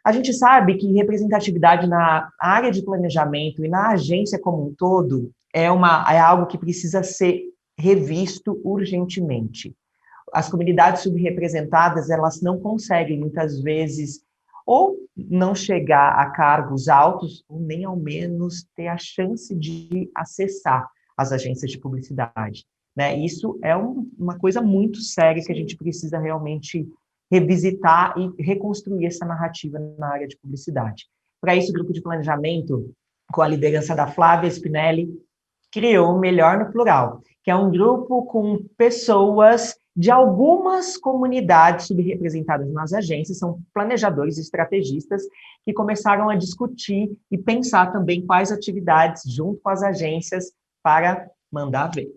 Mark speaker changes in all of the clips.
Speaker 1: A gente sabe que representatividade na área de planejamento e na agência como um todo é algo que precisa ser revisto urgentemente. As comunidades subrepresentadas, elas não conseguem, muitas vezes, ou não chegar a cargos altos, ou nem ao menos ter a chance de acessar as agências de publicidade, né? Isso é uma coisa muito séria que a gente precisa realmente revisitar e reconstruir essa narrativa na área de publicidade. Para isso, o grupo de planejamento, com a liderança da Flávia Spinelli, criou o Melhor no Plural, que é um grupo com pessoas de algumas comunidades subrepresentadas nas agências, são planejadores e estrategistas que começaram a discutir e pensar também quais atividades, junto com as agências, para mandar ver.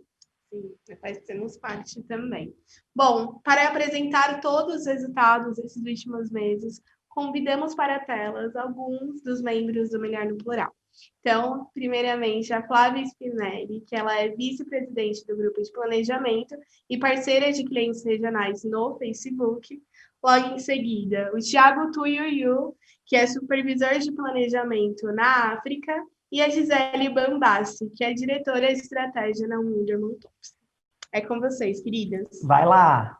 Speaker 2: Sim, fazemos parte também. Bom, para apresentar todos os resultados desses últimos meses, convidamos para a telas alguns dos membros do Melhor no Plural. Então, primeiramente, a Flávia Spinelli, que ela é vice-presidente do grupo de planejamento e parceira de clientes regionais no Facebook. Logo em seguida, o Thiago Tuiuiu, que é supervisor de planejamento na África, e a Gisele Bambassi, que é diretora de estratégia na Wunderman Thompson. É com vocês, queridas.
Speaker 1: Vai lá!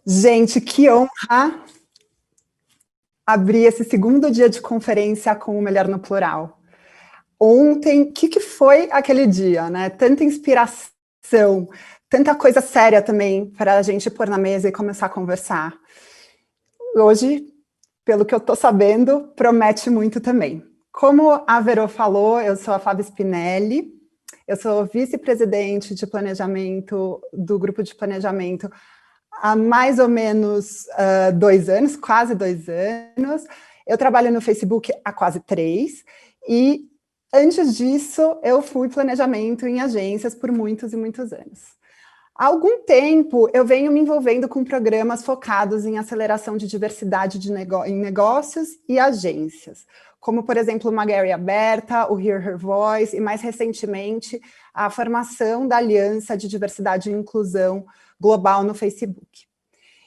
Speaker 3: Gente, que honra abrir esse segundo dia de conferência com o Melhor no Plural. Ontem, o que foi aquele dia, né? Tanta inspiração, tanta coisa séria também para a gente pôr na mesa e começar a conversar. Hoje, pelo que eu estou sabendo, promete muito também. Como a Verô falou, eu sou a Flávia Spinelli, eu sou vice-presidente de planejamento do grupo de planejamento há mais ou menos 2 anos, quase 2 anos. Eu trabalho no Facebook há quase 3, e antes disso eu fui planejamento em agências por muitos e muitos anos. Há algum tempo eu venho me envolvendo com programas focados em aceleração de diversidade em negócios e agências, como, por exemplo, uma Gary Aberta, o Hear Her Voice, e mais recentemente a formação da Aliança de Diversidade e Inclusão Global no Facebook.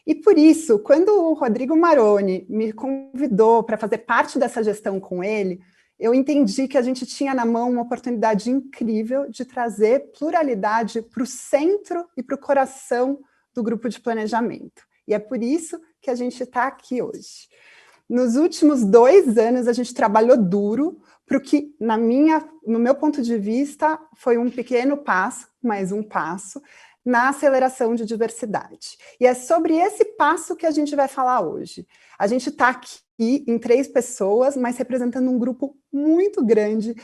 Speaker 3: E por isso, quando o Rodrigo Maroni me convidou para fazer parte dessa gestão com ele, eu entendi que a gente tinha na mão uma oportunidade incrível de trazer pluralidade para o centro e para o coração do grupo de planejamento. E é por isso que a gente está aqui hoje. Nos últimos 2 anos, a gente trabalhou duro para o que, no meu ponto de vista, foi um pequeno passo, mais um passo, na aceleração de diversidade. E é sobre esse passo que a gente vai falar hoje. A gente está aqui em 3 pessoas, mas representando um grupo muito grande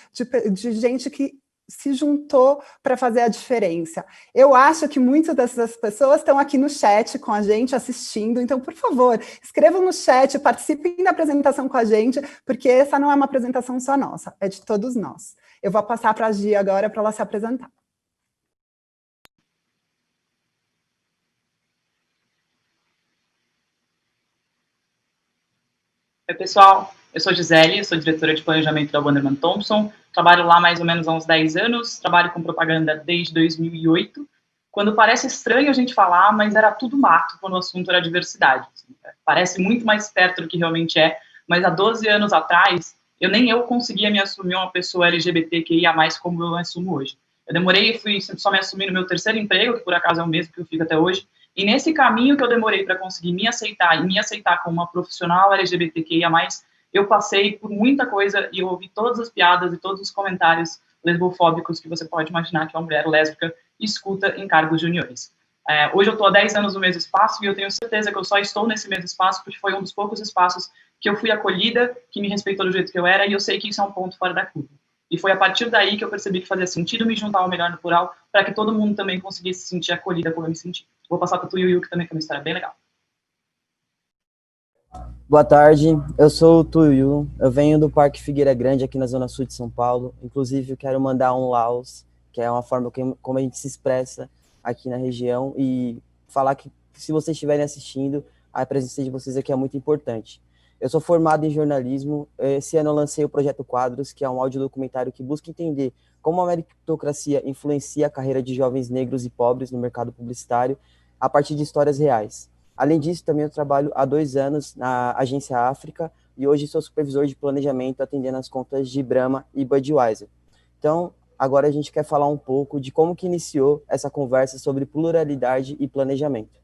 Speaker 3: de gente que se juntou para fazer a diferença. Eu acho que muitas dessas pessoas estão aqui no chat com a gente, assistindo, então, por favor, escrevam no chat, participem da apresentação com a gente, porque essa não é uma apresentação só nossa, é de todos nós. Eu vou passar para a Gi agora para ela se apresentar.
Speaker 4: Oi, pessoal. Eu sou Gisele, eu sou diretora de planejamento da Wunderman Thompson. Trabalho lá mais ou menos há uns 10 anos, trabalho com propaganda desde 2008. Quando parece estranho a gente falar, mas era tudo mato quando o assunto era diversidade. Parece muito mais perto do que realmente é, mas há 12 anos atrás, nem eu conseguia me assumir uma pessoa LGBTQIA+, como eu assumo hoje. Eu demorei e fui só me assumir no meu 3º emprego, que por acaso é o mesmo que eu fico até hoje, e nesse caminho que eu demorei para conseguir me aceitar e me aceitar como uma profissional LGBTQIA+, eu passei por muita coisa e eu ouvi todas as piadas e todos os comentários lesbofóbicos que você pode imaginar que uma mulher lésbica escuta em cargos juniores. Hoje eu estou há 10 anos no mesmo espaço e eu tenho certeza que eu só estou nesse mesmo espaço porque foi um dos poucos espaços que eu fui acolhida, que me respeitou do jeito que eu era, e eu sei que isso é um ponto fora da curva. E foi a partir daí que eu percebi que fazia sentido me juntar ao Melhor no Plural para que todo mundo também conseguisse se sentir acolhida como eu me senti. Vou passar para o Tuiuiu, que também tem uma história bem legal.
Speaker 5: Boa tarde, eu sou o Tuiuiu, eu venho do Parque Figueira Grande, aqui na Zona Sul de São Paulo. Inclusive, eu quero mandar um Laos, que é uma forma como a gente se expressa aqui na região e falar que, se vocês estiverem assistindo, a presença de vocês aqui é muito importante. Eu sou formado em jornalismo, esse ano eu lancei o Projeto Quadros, que é um audiodocumentário que busca entender como a meritocracia influencia a carreira de jovens negros e pobres no mercado publicitário a partir de histórias reais. Além disso, também eu trabalho há 2 anos na Agência África e hoje sou supervisor de planejamento atendendo as contas de Brahma e Budweiser. Então, agora a gente quer falar um pouco de como que iniciou essa conversa sobre pluralidade e planejamento.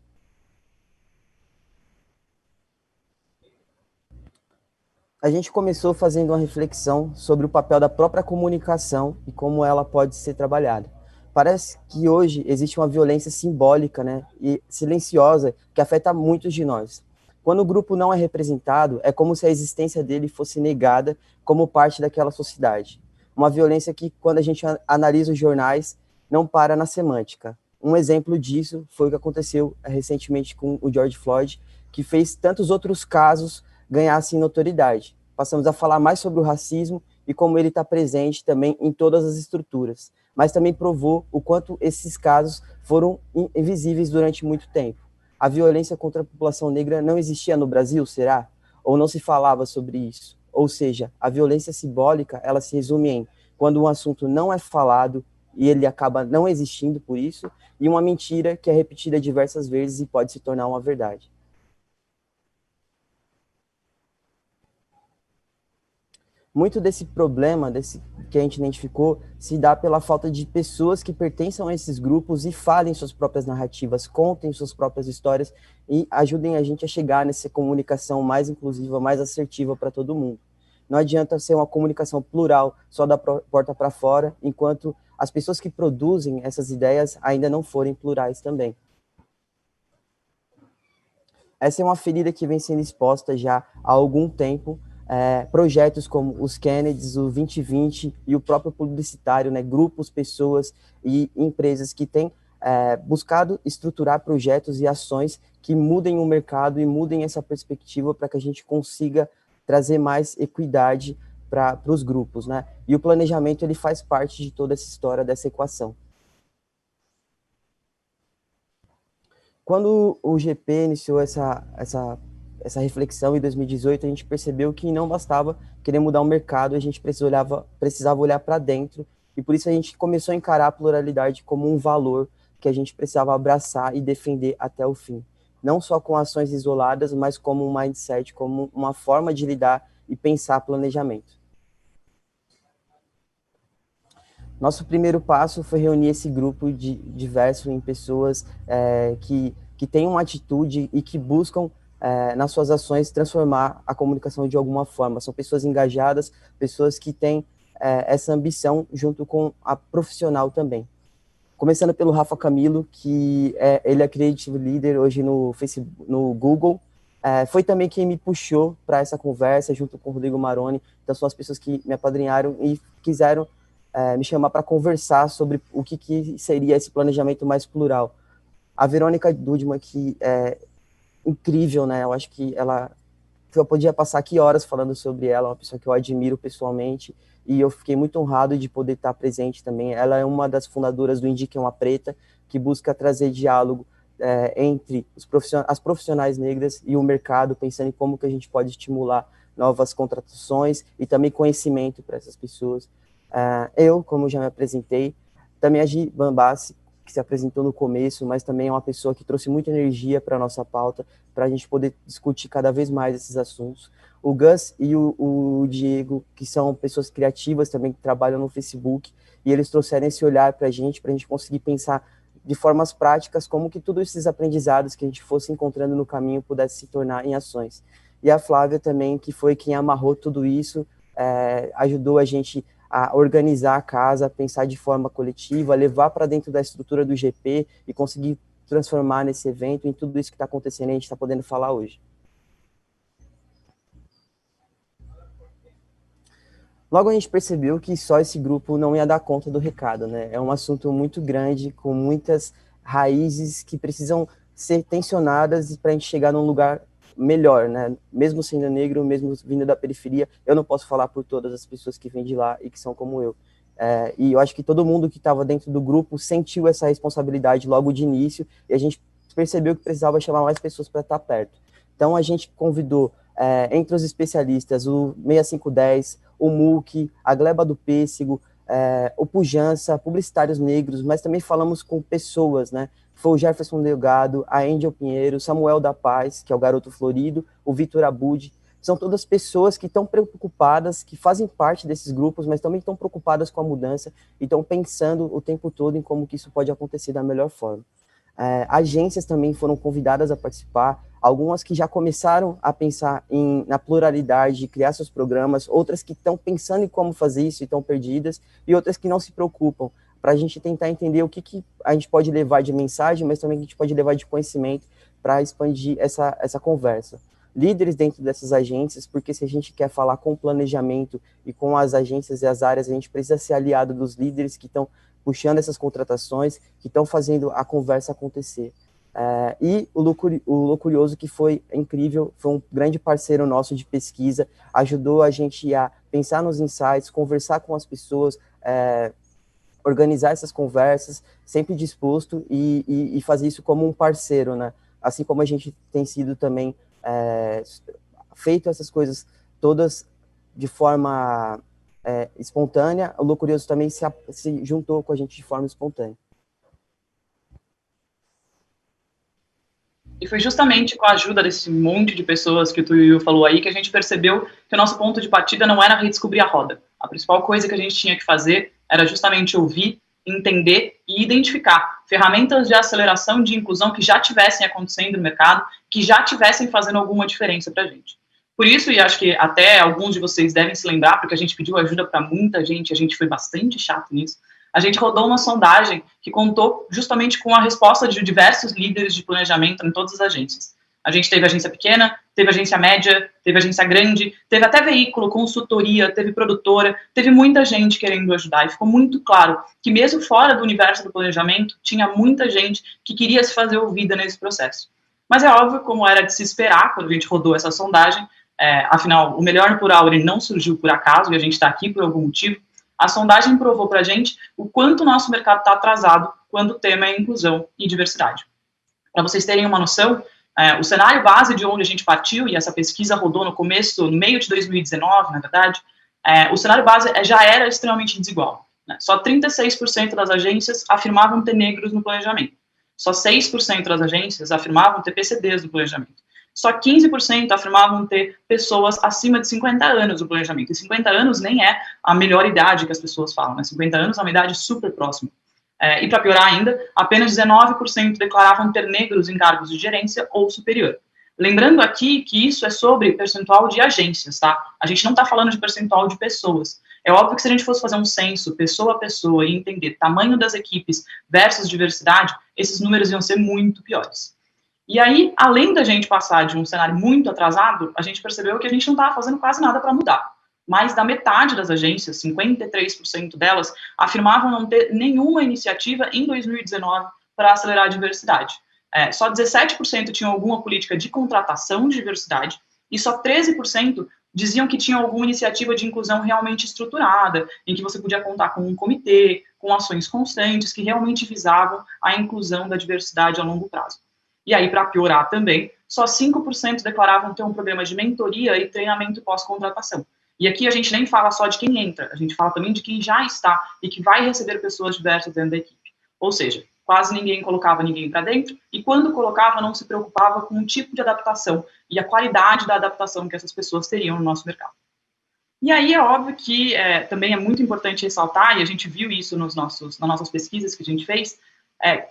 Speaker 5: A gente começou fazendo uma reflexão sobre o papel da própria comunicação e como ela pode ser trabalhada. Parece que hoje existe uma violência simbólica, né, e silenciosa que afeta muitos de nós. Quando o grupo não é representado, é como se a existência dele fosse negada como parte daquela sociedade. Uma violência que, quando a gente analisa os jornais, não para na semântica. Um exemplo disso foi o que aconteceu recentemente com o George Floyd, que fez tantos outros casos ganhassem notoriedade. Passamos a falar mais sobre o racismo e como ele está presente também em todas as estruturas, mas também provou o quanto esses casos foram invisíveis durante muito tempo. A violência contra a população negra não existia no Brasil, será? Ou não se falava sobre isso? Ou seja, a violência simbólica, ela se resume em quando um assunto não é falado e ele acaba não existindo por isso, e uma mentira que é repetida diversas vezes e pode se tornar uma verdade. Muito desse problema que a gente identificou se dá pela falta de pessoas que pertençam a esses grupos e falem suas próprias narrativas, contem suas próprias histórias e ajudem a gente a chegar nessa comunicação mais inclusiva, mais assertiva para todo mundo. Não adianta ser uma comunicação plural só da porta para fora, enquanto as pessoas que produzem essas ideias ainda não forem plurais também. Essa é uma ferida que vem sendo exposta já há algum tempo. Projetos como os Kennedys, o 2020 e o próprio publicitário, né, grupos, pessoas e empresas que têm buscado estruturar projetos e ações que mudem o mercado e mudem essa perspectiva para que a gente consiga trazer mais equidade para os grupos, né? E o planejamento, ele faz parte de toda essa história, dessa equação. Quando o GP iniciou essa reflexão em 2018, a gente percebeu que não bastava querer mudar o mercado, a gente precisava olhar para dentro, e por isso a gente começou a encarar a pluralidade como um valor que a gente precisava abraçar e defender até o fim. Não só com ações isoladas, mas como um mindset, como uma forma de lidar e pensar planejamento. Nosso primeiro passo foi reunir esse grupo diverso em pessoas que têm uma atitude e que buscam, nas suas ações, transformar a comunicação de alguma forma. São pessoas engajadas, pessoas que têm essa ambição junto com a profissional também. Começando pelo Rafa Camilo, que ele é Creative Leader hoje no Facebook, no Google. Foi também quem me puxou para essa conversa, junto com o Rodrigo Maroni. Então, são as pessoas que me apadrinharam e quiseram me chamar para conversar sobre o que seria esse planejamento mais plural. A Verônica Dudman, que é incrível, né? Eu acho que eu podia passar aqui horas falando sobre ela, uma pessoa que eu admiro pessoalmente, e eu fiquei muito honrado de poder estar presente também. Ela é uma das fundadoras do Indiquem uma Preta, que busca trazer diálogo entre as profissionais negras e o mercado, pensando em como que a gente pode estimular novas contratações e também conhecimento para essas pessoas. Eu, como já me apresentei, também a Gi Bambassi, que se apresentou no começo, mas também é uma pessoa que trouxe muita energia para a nossa pauta, para a gente poder discutir cada vez mais esses assuntos. O Gus e o Diego, que são pessoas criativas também, que trabalham no Facebook, e eles trouxeram esse olhar para a gente conseguir pensar de formas práticas como que todos esses aprendizados que a gente fosse encontrando no caminho pudesse se tornar em ações. E a Flávia também, que foi quem amarrou tudo isso, ajudou a gente a organizar a casa, a pensar de forma coletiva, levar para dentro da estrutura do GP e conseguir transformar nesse evento em tudo isso que está acontecendo e a gente está podendo falar hoje. Logo a gente percebeu que só esse grupo não ia dar conta do recado, né? É um assunto muito grande, com muitas raízes que precisam ser tensionadas para a gente chegar num lugar melhor, né? Mesmo sendo negro, mesmo vindo da periferia, eu não posso falar por todas as pessoas que vêm de lá e que são como eu. E eu acho que todo mundo que estava dentro do grupo sentiu essa responsabilidade logo de início, e a gente percebeu que precisava chamar mais pessoas para estar perto. Então, a gente convidou, entre os especialistas, o 6510, o MUC, a Gleba do Pêssego, o Pujança, publicitários negros, mas também falamos com pessoas, né? Foi o Jefferson Delgado, a Angel Pinheiro, Samuel da Paz, que é o Garoto Florido, o Vitor Abud. São todas pessoas que estão preocupadas, que fazem parte desses grupos, mas também estão preocupadas com a mudança e estão pensando o tempo todo em como que isso pode acontecer da melhor forma. Agências também foram convidadas a participar, algumas que já começaram a pensar na pluralidade, criar seus programas, outras que estão pensando em como fazer isso e estão perdidas, e outras que não se preocupam, para a gente tentar entender o que a gente pode levar de mensagem, mas também o que a gente pode levar de conhecimento para expandir essa conversa. Líderes dentro dessas agências, porque se a gente quer falar com o planejamento e com as agências e as áreas, a gente precisa ser aliado dos líderes que estão puxando essas contratações, que estão fazendo a conversa acontecer. E o Lô Curioso, que foi incrível, foi um grande parceiro nosso de pesquisa, ajudou a gente a pensar nos insights, conversar com as pessoas, organizar essas conversas, sempre disposto e fazer isso como um parceiro, né? Assim como a gente tem sido também feito essas coisas todas de forma espontânea, o Lô Curioso também se juntou com a gente de forma espontânea.
Speaker 4: E foi justamente com a ajuda desse monte de pessoas que o Tuiuiu falou aí que a gente percebeu que o nosso ponto de partida não era redescobrir a roda. A principal coisa que a gente tinha que fazer era justamente ouvir, entender e identificar ferramentas de aceleração de inclusão que já estivessem acontecendo no mercado, que já estivessem fazendo alguma diferença para a gente. Por isso, e acho que até alguns de vocês devem se lembrar, porque a gente pediu ajuda para muita gente, a gente foi bastante chato nisso, a gente rodou uma sondagem que contou justamente com a resposta de diversos líderes de planejamento em todas as agências. A gente teve agência pequena, teve agência média, teve agência grande, teve até veículo, consultoria, teve produtora, teve muita gente querendo ajudar. E ficou muito claro que mesmo fora do universo do planejamento, tinha muita gente que queria se fazer ouvida nesse processo. Mas é óbvio, como era de se esperar, quando a gente rodou essa sondagem, afinal, o Melhor no Plural ele não surgiu por acaso, e a gente está aqui por algum motivo. A sondagem provou para a gente o quanto o nosso mercado está atrasado quando o tema é inclusão e diversidade. Para vocês terem uma noção, o cenário base de onde a gente partiu, e essa pesquisa rodou no meio de 2019, na verdade, o cenário base já era extremamente desigual. Né? Só 36% das agências afirmavam ter negros no planejamento. Só 6% das agências afirmavam ter PCDs no planejamento. Só 15% afirmavam ter pessoas acima de 50 anos no planejamento. E 50 anos nem é a melhor idade que as pessoas falam, né? 50 anos é uma idade super próxima. E para piorar ainda, apenas 19% declaravam ter negros em cargos de gerência ou superior. Lembrando aqui que isso é sobre percentual de agências, tá? A gente não está falando de percentual de pessoas. É óbvio que se a gente fosse fazer um censo, pessoa a pessoa, e entender tamanho das equipes versus diversidade, esses números iam ser muito piores. E aí, além da gente passar de um cenário muito atrasado, a gente percebeu que a gente não estava fazendo quase nada para mudar. Mais da metade das agências, 53% delas, afirmavam não ter nenhuma iniciativa em 2019 para acelerar a diversidade. Só 17% tinham alguma política de contratação de diversidade e só 13% diziam que tinham alguma iniciativa de inclusão realmente estruturada, em que você podia contar com um comitê, com ações constantes que realmente visavam a inclusão da diversidade a longo prazo. E aí, para piorar também, só 5% declaravam ter um programa de mentoria e treinamento pós-contratação. E aqui a gente nem fala só de quem entra, a gente fala também de quem já está e que vai receber pessoas diversas dentro da equipe. Ou seja, quase ninguém colocava ninguém para dentro e quando colocava não se preocupava com o tipo de adaptação e a qualidade da adaptação que essas pessoas teriam no nosso mercado. E aí é óbvio que também é muito importante ressaltar, e a gente viu isso nas nossas pesquisas que a gente fez,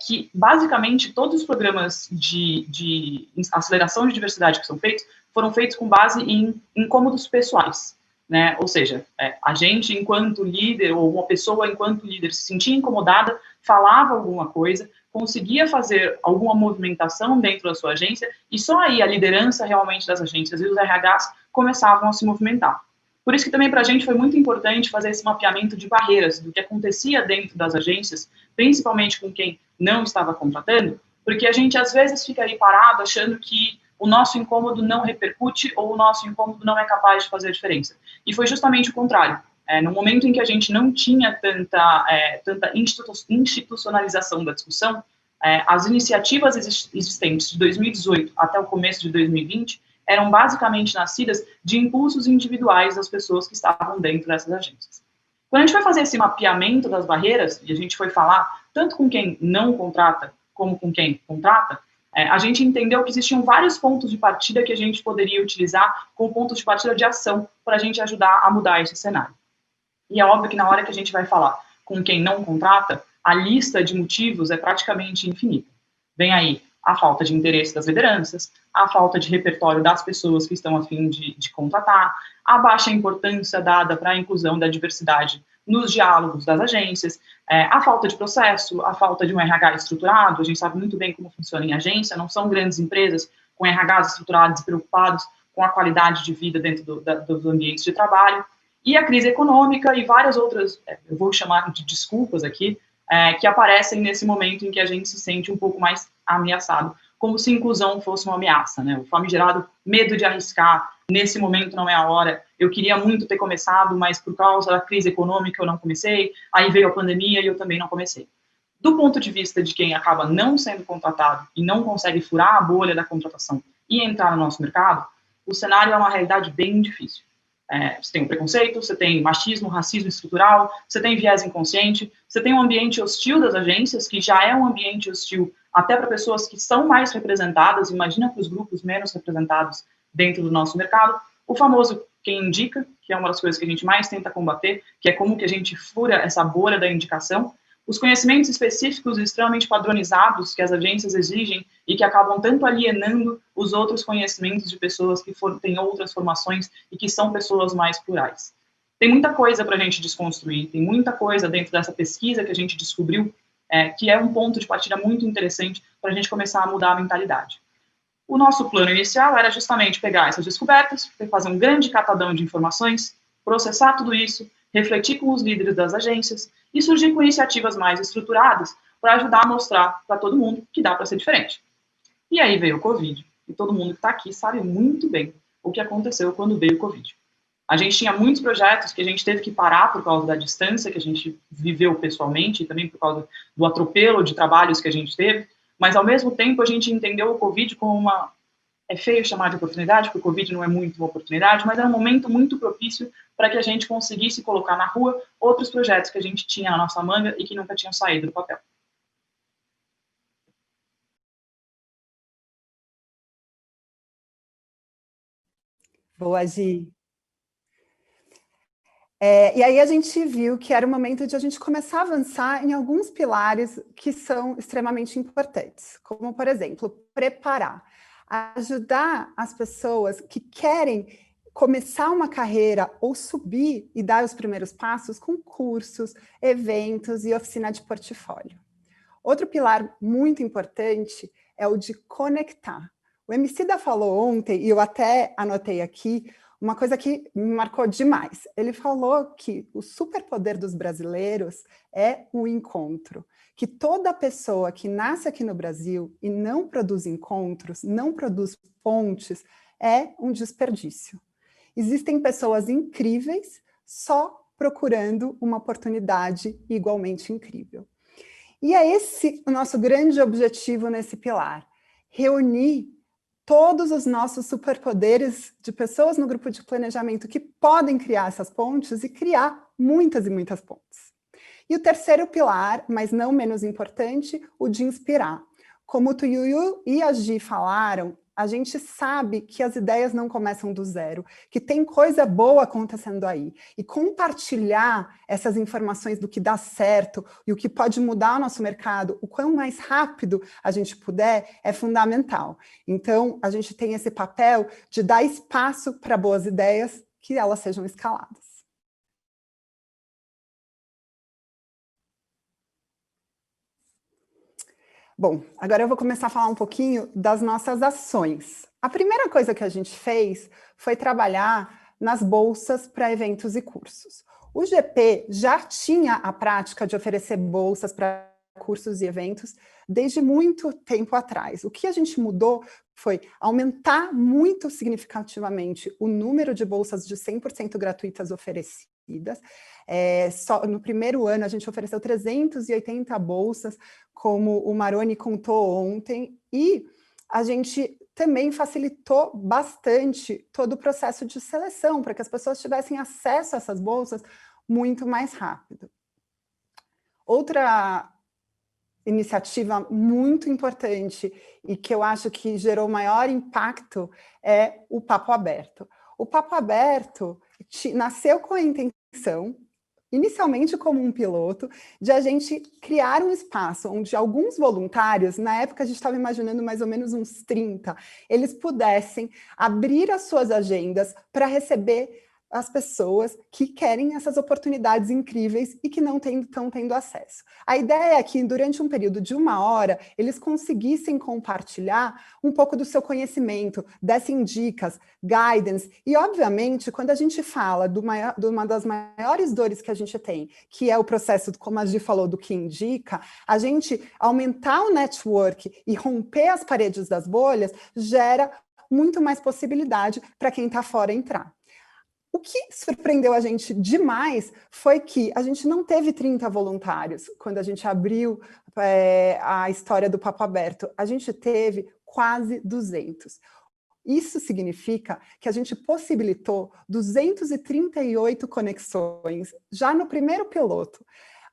Speaker 4: que, basicamente, todos os programas de aceleração de diversidade que são feitos, foram feitos com base em incômodos pessoais, né? Ou seja, a gente, enquanto líder, ou uma pessoa, enquanto líder, se sentia incomodada, falava alguma coisa, conseguia fazer alguma movimentação dentro da sua agência, e só aí a liderança realmente das agências e os RHs começavam a se movimentar. Por isso que também para a gente foi muito importante fazer esse mapeamento de barreiras do que acontecia dentro das agências, principalmente com quem não estava contratando, porque a gente às vezes fica aí parado achando que o nosso incômodo não repercute ou o nosso incômodo não é capaz de fazer a diferença. E foi justamente o contrário. no momento em que a gente não tinha tanta institucionalização da discussão, as iniciativas existentes de 2018 até o começo de 2020 eram basicamente nascidas de impulsos individuais das pessoas que estavam dentro dessas agências. Quando a gente foi fazer esse mapeamento das barreiras, e a gente foi falar tanto com quem não contrata, como com quem contrata, a gente entendeu que existiam vários pontos de partida que a gente poderia utilizar como pontos de partida de ação para a gente ajudar a mudar esse cenário. E é óbvio que na hora que a gente vai falar com quem não contrata, a lista de motivos é praticamente infinita. Vem aí a falta de interesse das lideranças, a falta de repertório das pessoas que estão a fim de contratar, a baixa importância dada para a inclusão da diversidade nos diálogos das agências, a falta de processo, a falta de um RH estruturado. A gente sabe muito bem como funciona em agência, não são grandes empresas com RHs estruturados e preocupados com a qualidade de vida dentro dos ambientes de trabalho, e a crise econômica e várias outras, eu vou chamar de desculpas aqui, que aparecem nesse momento em que a gente se sente um pouco mais ameaçado, como se inclusão fosse uma ameaça, né? O famigerado medo de arriscar, nesse momento não é a hora, eu queria muito ter começado, mas por causa da crise econômica eu não comecei, aí veio a pandemia e eu também não comecei. Do ponto de vista de quem acaba não sendo contratado e não consegue furar a bolha da contratação e entrar no nosso mercado, o cenário é uma realidade bem difícil. Você tem o preconceito, você tem machismo, racismo estrutural, você tem viés inconsciente, você tem um ambiente hostil das agências, que já é um ambiente hostil até para pessoas que são mais representadas, imagina para os grupos menos representados dentro do nosso mercado. O famoso quem indica, que é uma das coisas que a gente mais tenta combater, que é como que a gente fura essa bolha da indicação. Os conhecimentos específicos e extremamente padronizados que as agências exigem e que acabam tanto alienando os outros conhecimentos de pessoas que têm outras formações e que são pessoas mais plurais. Tem muita coisa para a gente desconstruir, tem muita coisa dentro dessa pesquisa que a gente descobriu, que é um ponto de partida muito interessante para a gente começar a mudar a mentalidade. O nosso plano inicial era justamente pegar essas descobertas, fazer um grande catadão de informações, processar tudo isso, refletir com os líderes das agências e surgir com iniciativas mais estruturadas para ajudar a mostrar para todo mundo que dá para ser diferente. E aí veio o Covid, e todo mundo que está aqui sabe muito bem o que aconteceu quando veio o Covid. A gente tinha muitos projetos que a gente teve que parar por causa da distância que a gente viveu pessoalmente e também por causa do atropelo de trabalhos que a gente teve, mas ao mesmo tempo a gente entendeu o Covid como uma... É feio chamar de oportunidade, porque o Covid não é muito uma oportunidade, mas era um momento muito propício para que a gente conseguisse colocar na rua outros projetos que a gente tinha na nossa manga e que nunca tinham saído do papel.
Speaker 3: Boa, Gi. E aí a gente viu que era o momento de a gente começar a avançar em alguns pilares que são extremamente importantes, como, por exemplo, preparar, ajudar as pessoas que querem começar uma carreira ou subir e dar os primeiros passos com cursos, eventos e oficina de portfólio. Outro pilar muito importante é o de conectar. O Emicida falou ontem, e eu até anotei aqui, uma coisa que me marcou demais. Ele falou que o superpoder dos brasileiros é o encontro. Que toda pessoa que nasce aqui no Brasil e não produz encontros, não produz pontes, é um desperdício. Existem pessoas incríveis só procurando uma oportunidade igualmente incrível. E é esse o nosso grande objetivo nesse pilar, reunir todos os nossos superpoderes de pessoas no grupo de planejamento que podem criar essas pontes e criar muitas e muitas pontes. E o terceiro pilar, mas não menos importante, o de inspirar. Como o Tuiuiu e a Gi falaram, a gente sabe que as ideias não começam do zero, que tem coisa boa acontecendo aí. E compartilhar essas informações do que dá certo e o que pode mudar o nosso mercado, o quão mais rápido a gente puder, é fundamental. Então, a gente tem esse papel de dar espaço para boas ideias, que elas sejam escaladas. Bom, agora eu vou começar a falar um pouquinho das nossas ações. A primeira coisa que a gente fez foi trabalhar nas bolsas para eventos e cursos. O GP já tinha a prática de oferecer bolsas para cursos e eventos desde muito tempo atrás. O que a gente mudou foi aumentar muito significativamente o número de bolsas de 100% gratuitas oferecidas Só no primeiro ano, a gente ofereceu 380 bolsas, como o Maroni contou ontem, e a gente também facilitou bastante todo o processo de seleção, para que as pessoas tivessem acesso a essas bolsas muito mais rápido. Outra iniciativa muito importante e que eu acho que gerou maior impacto é o Papo Aberto. O Papo Aberto nasceu com a intenção, inicialmente como um piloto, de a gente criar um espaço onde alguns voluntários, na época a gente estava imaginando mais ou menos uns 30, eles pudessem abrir as suas agendas para receber as pessoas que querem essas oportunidades incríveis e que não estão tendo acesso. A ideia é que, durante um período de 1 hora, eles conseguissem compartilhar um pouco do seu conhecimento, dessem dicas, guidance, e, obviamente, quando a gente fala de uma das maiores dores que a gente tem, que é o processo, como a Gi falou, do que indica, a gente aumentar o network e romper as paredes das bolhas gera muito mais possibilidade para quem está fora entrar. O que surpreendeu a gente demais foi que a gente não teve 30 voluntários quando a gente abriu a história do Papo Aberto. A gente teve quase 200. Isso significa que a gente possibilitou 238 conexões já no primeiro piloto.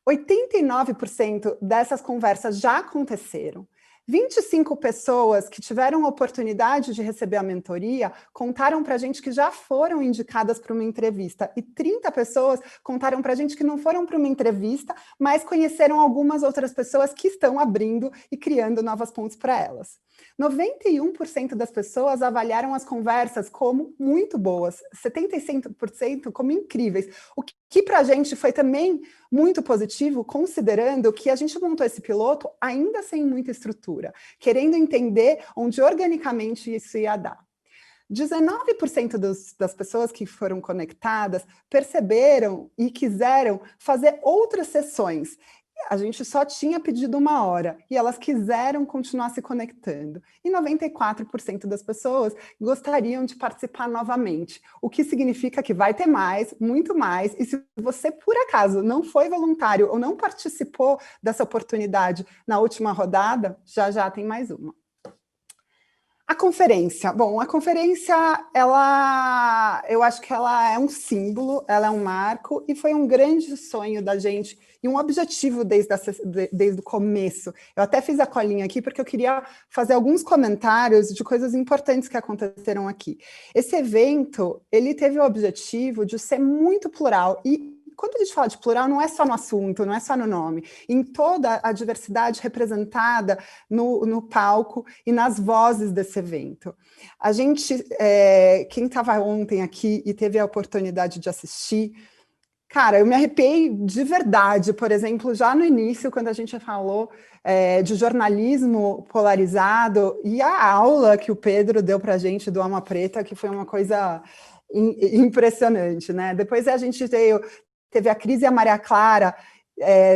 Speaker 3: 89% dessas conversas já aconteceram. 25 pessoas que tiveram a oportunidade de receber a mentoria contaram para a gente que já foram indicadas para uma entrevista, e 30 pessoas contaram para a gente que não foram para uma entrevista, mas conheceram algumas outras pessoas que estão abrindo e criando novas pontes para elas. 91% das pessoas avaliaram as conversas como muito boas, 75% como incríveis, o que para a gente foi também muito positivo, considerando que a gente montou esse piloto ainda sem muita estrutura, querendo entender onde organicamente isso ia dar. 19% das pessoas que foram conectadas perceberam e quiseram fazer outras sessões. A gente só tinha pedido 1 hora e elas quiseram continuar se conectando. E 94% das pessoas gostariam de participar novamente, o que significa que vai ter mais, muito mais, e se você, por acaso, não foi voluntário ou não participou dessa oportunidade na última rodada, já tem mais uma. A conferência. Bom, a conferência, eu acho que ela é um símbolo, ela é um marco, e foi um grande sonho da gente, e um objetivo desde o começo. Eu até fiz a colinha aqui, porque eu queria fazer alguns comentários de coisas importantes que aconteceram aqui. Esse evento, ele teve o objetivo de ser muito plural, e quando a gente fala de plural, não é só no assunto, não é só no nome, em toda a diversidade representada no palco e nas vozes desse evento. A gente, quem estava ontem aqui e teve a oportunidade de assistir, cara, eu me arrepiei de verdade, por exemplo, já no início, quando a gente falou de jornalismo polarizado, e a aula que o Pedro deu para a gente do Alma Preta, que foi uma coisa impressionante, né? Depois a gente teve a Cris e a Maria Clara,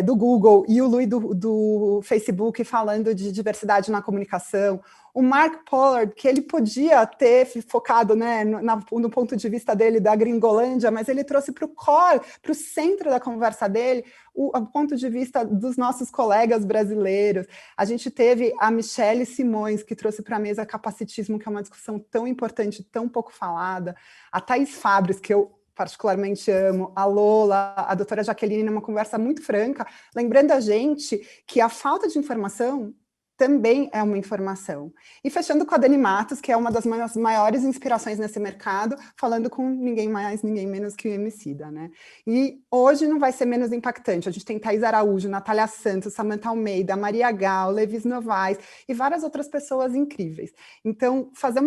Speaker 3: do Google, e o Luiz do Facebook falando de diversidade na comunicação. O Mark Pollard, que ele podia ter focado, né, no ponto de vista dele da Gringolândia, mas ele trouxe para o core, para o centro da conversa dele, o ponto de vista dos nossos colegas brasileiros. A gente teve a Michele Simões, que trouxe para a mesa capacitismo, que é uma discussão tão importante, tão pouco falada. A Thaís Fabres, que eu particularmente amo, a Lola, a doutora Jaqueline, numa conversa muito franca, lembrando a gente que a falta de informação também é uma informação. E fechando com a Dani Matos, que é uma das maiores inspirações nesse mercado, falando com ninguém mais, ninguém menos que o Emicida, né? E hoje não vai ser menos impactante. A gente tem Thaís Araújo, Natália Santos, Samantha Almeida, Maria Gal, Levis Novaes e várias outras pessoas incríveis. Então, fazer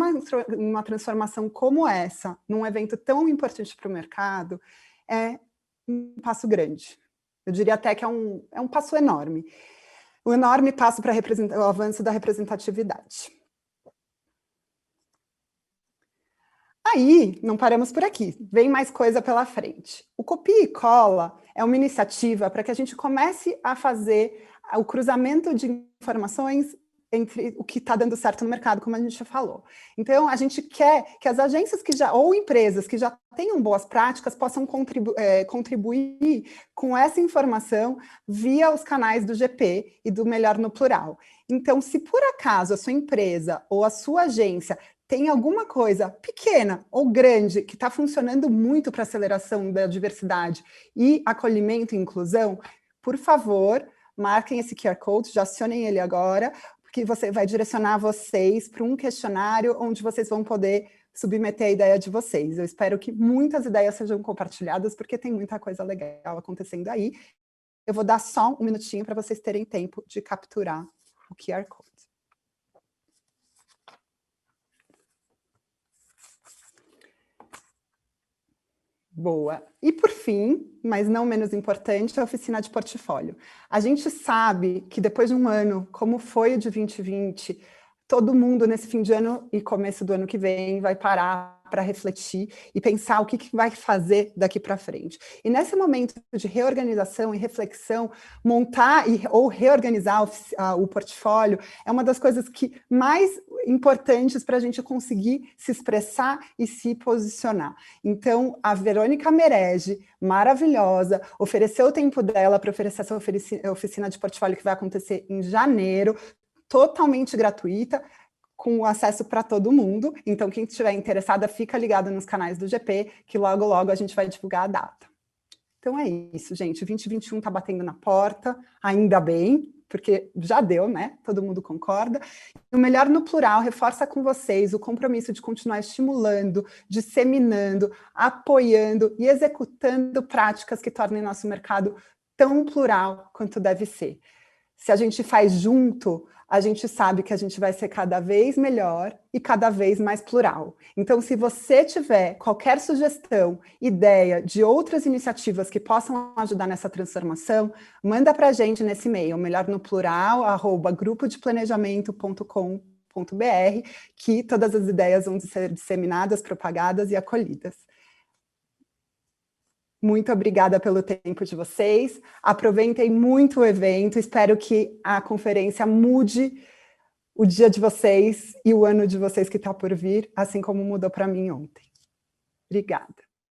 Speaker 3: uma transformação como essa, num evento tão importante para o mercado, é um passo grande. Eu diria até que é um passo enorme. Um enorme passo para o avanço da representatividade. Aí, não paramos por aqui, vem mais coisa pela frente. O Copia e Cola é uma iniciativa para que a gente comece a fazer o cruzamento de informações entre o que está dando certo no mercado, como a gente já falou. Então, a gente quer que as agências ou empresas que já tenham boas práticas possam contribuir com essa informação via os canais do GP e do Melhor no Plural. Então, se por acaso a sua empresa ou a sua agência tem alguma coisa pequena ou grande que está funcionando muito para aceleração da diversidade e acolhimento e inclusão, por favor, marquem esse QR Code, já acionem ele agora, que você vai direcionar vocês para um questionário onde vocês vão poder submeter a ideia de vocês. Eu espero que muitas ideias sejam compartilhadas, porque tem muita coisa legal acontecendo aí. Eu vou dar só um minutinho para vocês terem tempo de capturar o QR Code. Boa. E por fim, mas não menos importante, a oficina de portfólio. A gente sabe que depois de um ano, como foi o de 2020, todo mundo nesse fim de ano e começo do ano que vem vai parar para refletir e pensar o que vai fazer daqui para frente. E nesse momento de reorganização e reflexão, montar ou reorganizar o portfólio é uma das coisas que mais importantes para a gente conseguir se expressar e se posicionar. Então, a Verônica Merege, maravilhosa, ofereceu o tempo dela para oferecer essa oficina de portfólio que vai acontecer em janeiro, totalmente gratuita, com acesso para todo mundo. Então, quem estiver interessada, fica ligado nos canais do GP, que logo, logo a gente vai divulgar a data. Então é isso, gente. 2021 está batendo na porta, ainda bem, porque já deu, né? Todo mundo concorda. O Melhor no Plural reforça com vocês o compromisso de continuar estimulando, disseminando, apoiando e executando práticas que tornem nosso mercado tão plural quanto deve ser. Se a gente faz junto, a gente sabe que a gente vai ser cada vez melhor e cada vez mais plural. Então, se você tiver qualquer sugestão, ideia de outras iniciativas que possam ajudar nessa transformação, manda para a gente nesse e-mail, melhornoplural@grupodeplanejamento.com.br, que todas as ideias vão ser disseminadas, propagadas e acolhidas. Muito obrigada pelo tempo de vocês. Aproveitem muito o evento. Espero que a conferência mude o dia de vocês e o ano de vocês que está por vir, assim como mudou para mim ontem. Obrigada.